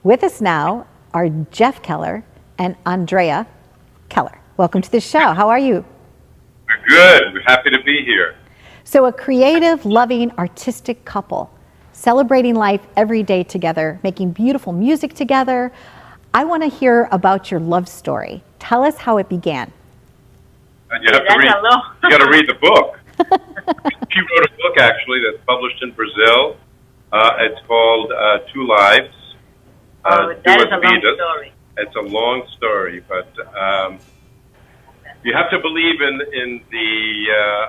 With us now are Jeff Keller and Andrea Keller. Welcome to the show. How are you? We're good. We're happy to be here. So a creative, loving, artistic couple, celebrating life every day together, making beautiful music together. I want to hear about your love story. Tell us how it began. You have to read. You got to read the book. She wrote a book actually that's published in Brazil. It's called Two Lives. That is a long story. It's a long story, but you have to believe in the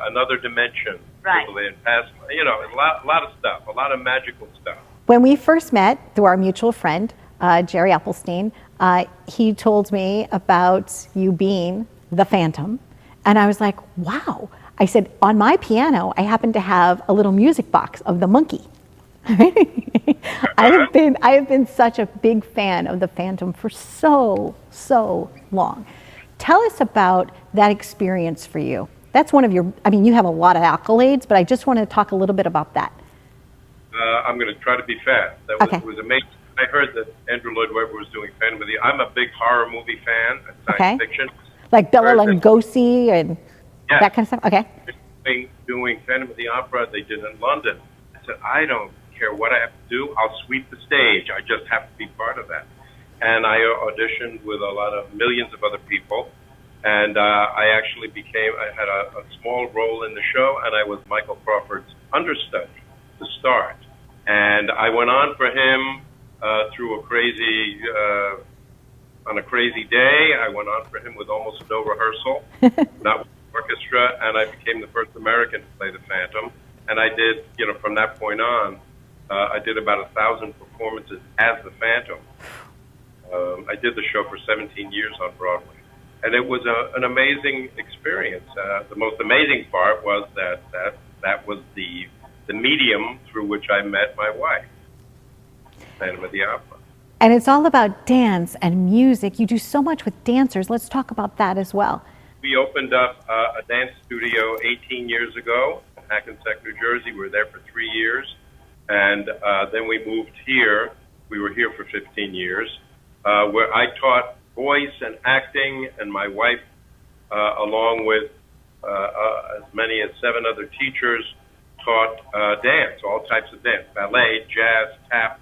another dimension. Right. In past, a lot of stuff, a lot of magical stuff. When we first met through our mutual friend, Jerry Appelstein, he told me about you being the Phantom. And I was like, wow. I said, on my piano, I happen to have a little music box of the monkey. I have been such a big fan of the Phantom for so long. Tell us about that experience for you. That's one of your, you have a lot of accolades, but I just want to talk a little bit about that. I'm going to try to be fast. It was amazing. I heard that Andrew Lloyd Webber was doing Phantom of the Opera. I'm a big horror movie fan, science fiction. Like Bela Lugosi and that kind of stuff? Okay. Doing Phantom of the Opera, they did in London. I said, I don't care what I have to do. I'll sweep the stage. I just have to be part of that. And I auditioned with a lot of millions of other people. And I actually I had a small role in the show, and I was Michael Crawford's understudy to start. And I went on for him through on a crazy day. I went on for him with almost no rehearsal, not with the orchestra, and I became the first American to play the Phantom. And I did, from that point on, I did about 1,000 performances as the Phantom. I did the show for 17 years on Broadway. And it was an amazing experience. The most amazing part was that was the medium through which I met my wife, Phantom of the Opera. And it's all about dance and music. You do so much with dancers. Let's talk about that as well. We opened up a dance studio 18 years ago in Hackensack, New Jersey. We were there for 3 years. And then we moved here. We were here for 15 years, where I taught voice and acting, and my wife, along with as many as 7 other teachers, taught dance, all types of dance, ballet, jazz, tap,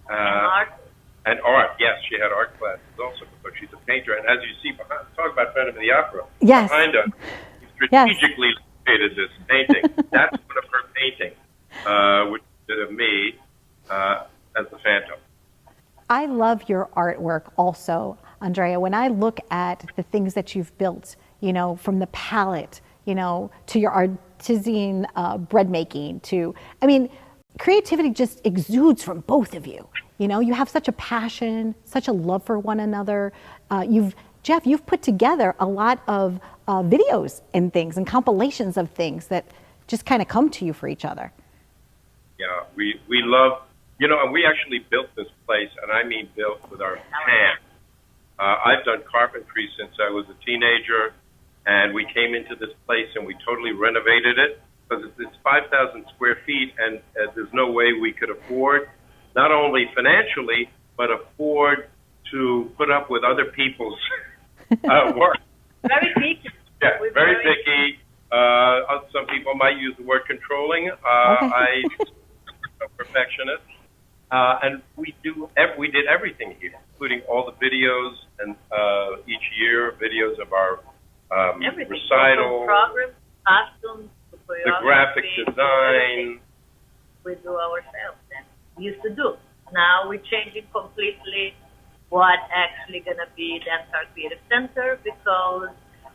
and art. Yes, she had art classes also because she's a painter. And as you see behind, talk about Phantom of the Opera. Yes. Behind us, we strategically located this painting. That's one of her paintings, which did of me as the Phantom. I love your artwork also, Andrea. When I look at the things that you've built, from the palette, to your artisan bread making, creativity just exudes from both of you. You have such a passion, such a love for one another. Jeff, you've put together a lot of videos and things and compilations of things that just kind of come to you for each other. Yeah, we love, and we actually built this place, and I mean built with our hands. I've done carpentry since I was a teenager, and we came into this place and we totally renovated it because it's 5,000 square feet, and there's no way we could afford, not only financially, but afford to put up with other people's work. Very picky. Yeah, very picky. Some people might use the word controlling. I'm a perfectionist. And we did everything here, including all the videos, and each year videos of our recital, program, costumes, the graphic design. We do ourselves, and we used to do. Now we're changing completely what actually going to be the Entire Creative Center, because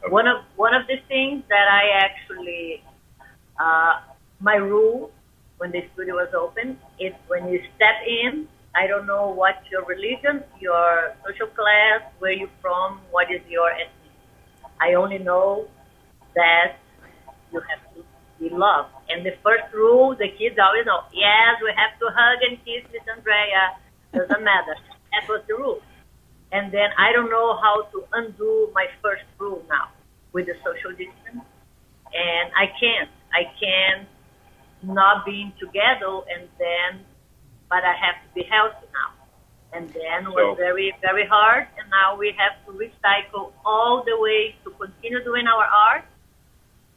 one of the things that I actually my rule when the studio was open is when you step in, I don't know what your religion, your social class, where you're from, what is your ethnicity. I only know that you have to be loved. And the first rule, the kids always know, yes, we have to hug and kiss Miss Andrea. Doesn't matter. That was the rule. And then I don't know how to undo my first rule now with the social distance. And I can't not being together, and then, but I have to be healthy now. And then So- was very, very hard, and now we have to recycle all the way to continue doing our art,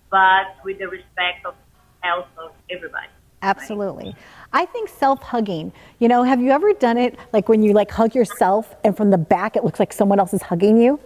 but with the respect of health of everybody. Absolutely. I think self-hugging, you know, have you ever done it like when you like hug yourself and from the back it looks like someone else is hugging you?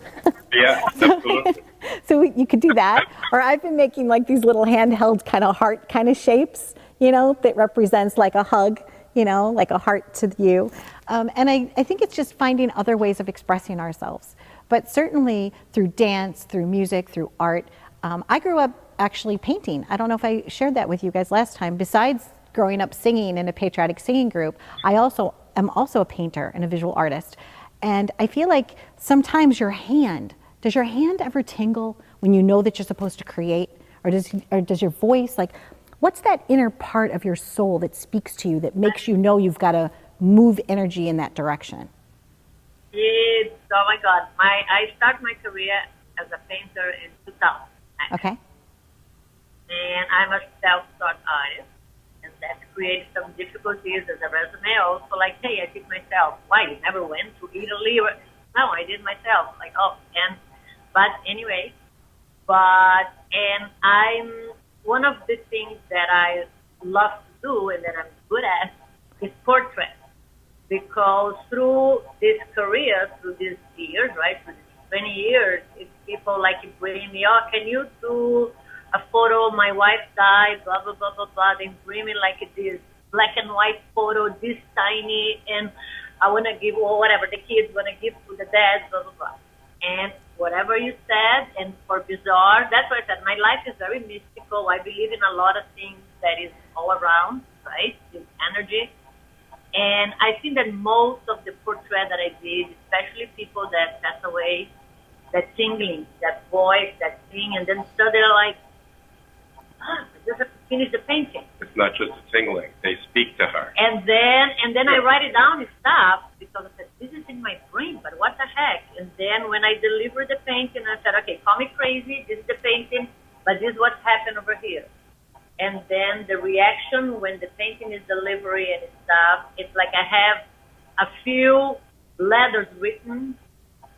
Yeah, absolutely. So you could do that. Or I've been making like these little handheld kind of heart kind of shapes, you know, that represents like a hug, you know, like a heart to you. And I think it's just finding other ways of expressing ourselves. But certainly through dance, through music, through art. I grew up actually painting. I don't know if I shared that with you guys last time. Besides growing up singing in a patriotic singing group, I am also a painter and a visual artist. And I feel like sometimes does your hand ever tingle when you know that you're supposed to create? Or does your voice, like, what's that inner part of your soul that speaks to you that makes you know you've got to move energy in that direction? Oh my God. I started my career as a painter in 2000. Okay. And I'm a self-taught artist, and that created some difficulties as a resume. Also, like, hey, I did myself. Why, you never went to Italy? No, I did myself. Like, but anyway, and I'm, one of the things that I love to do and that I'm good at is portrait. Because through this career, through these years, right, through these 20 years, it's people like bring me, oh, can you do a photo, my wife died, blah, blah, blah, blah, blah. They bring me like this black and white photo, this tiny, and I want to give, or whatever, the kids want to give to the dad, blah, blah, blah. And whatever you said, and for bizarre, that's what I said, my life is very mystical. I believe in a lot of things that is all around, right, this energy. And I think that most of the portrait that I did, especially people that pass away, that tingling, that voice, that thing, and then suddenly like, I just have to finish the painting. It's not just a tingling. They speak to her. And then I write it down and stop because I said, this is in my brain, but what the heck? And then when I delivered the painting, I said, okay, call me crazy, this is the painting, but this is what's happened over here. And then the reaction when the painting is delivered and stuff, it's like I have a few letters written,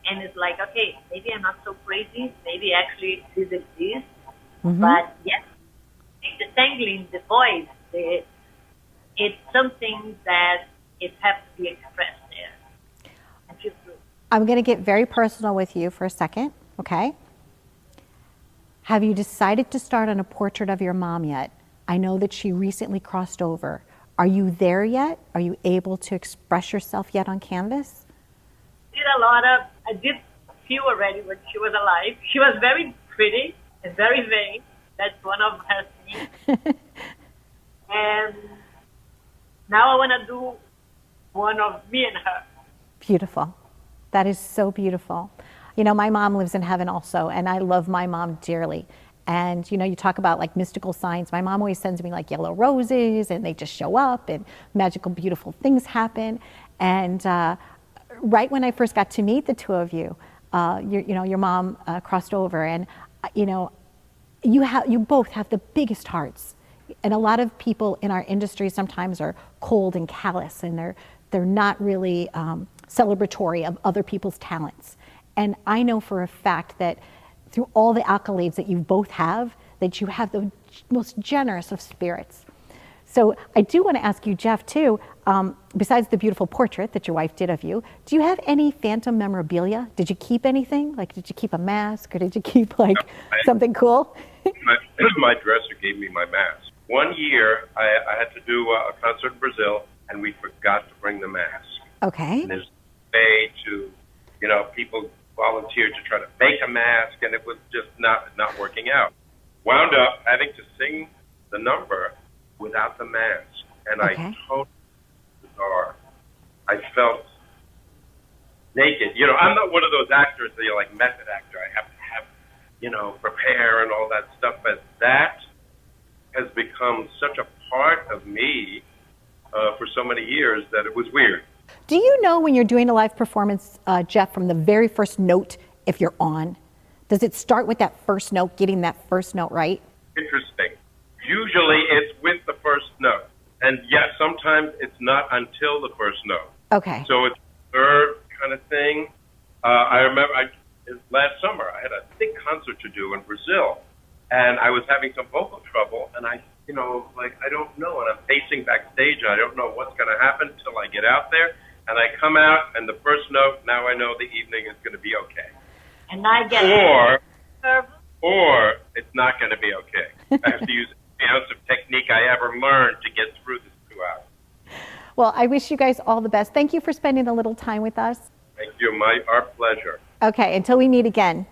and it's like, okay, maybe I'm not so crazy, maybe actually this exists, but yes, the tangling, the voice, it's something that it has to be expressed there. I'm going to get very personal with you for a second, okay? Have you decided to start on a portrait of your mom yet? I know that she recently crossed over. Are you there yet? Are you able to express yourself yet on canvas? I did a few already when she was alive. She was very pretty and very vain. That's one of her things. And now I want to do one of me and her. Beautiful. That is so beautiful. You know, my mom lives in heaven also, and I love my mom dearly. And, you know, you talk about like mystical signs. My mom always sends me like yellow roses, and they just show up, and magical, beautiful things happen. And right when I first got to meet the two of you, your mom crossed over, and, you know, you both have the biggest hearts. And a lot of people in our industry sometimes are cold and callous, and they're not really celebratory of other people's talents. And I know for a fact that through all the accolades that you both have, that you have the most generous of spirits. So I do want to ask you, Jeff, too, besides the beautiful portrait that your wife did of you, do you have any phantom memorabilia? Did you keep anything? Like, did you keep a mask, or did you keep like something cool? My dresser gave me my mask. One year, I had to do a concert in Brazil, and we forgot to bring the mask. Okay. And there's a way to, you know, people volunteered to try to make a mask, and it was just not working out. Wound up having to sing the number without the mask, and Okay. I totally bizarre. I felt naked. You know, I'm not one of those actors that you're like method actor. I have to have, you know, prepare and all that stuff, but that has become such a part of me for so many years that it was weird. Do you know when you're doing a live performance, Jeff, from the very first note, if you're on? Does it start with that first note, getting that first note right? Interesting. Usually it's with the first note. And yes, sometimes it's not until the first note. Okay. So it's third kind of thing. I remember last summer I had a big concert to do in Brazil, and I was having some vocal trouble, and I don't know, and I'm pacing backstage, and I don't know what's going to happen till I get out there, and I come out, and the first note, now I know the evening is going to be okay. And I get or it's not going to be okay. I have to use every ounce of technique I ever learned to get through this 2 hours. Well, I wish you guys all the best. Thank you for spending a little time with us. Thank you. Our pleasure. Okay, until we meet again.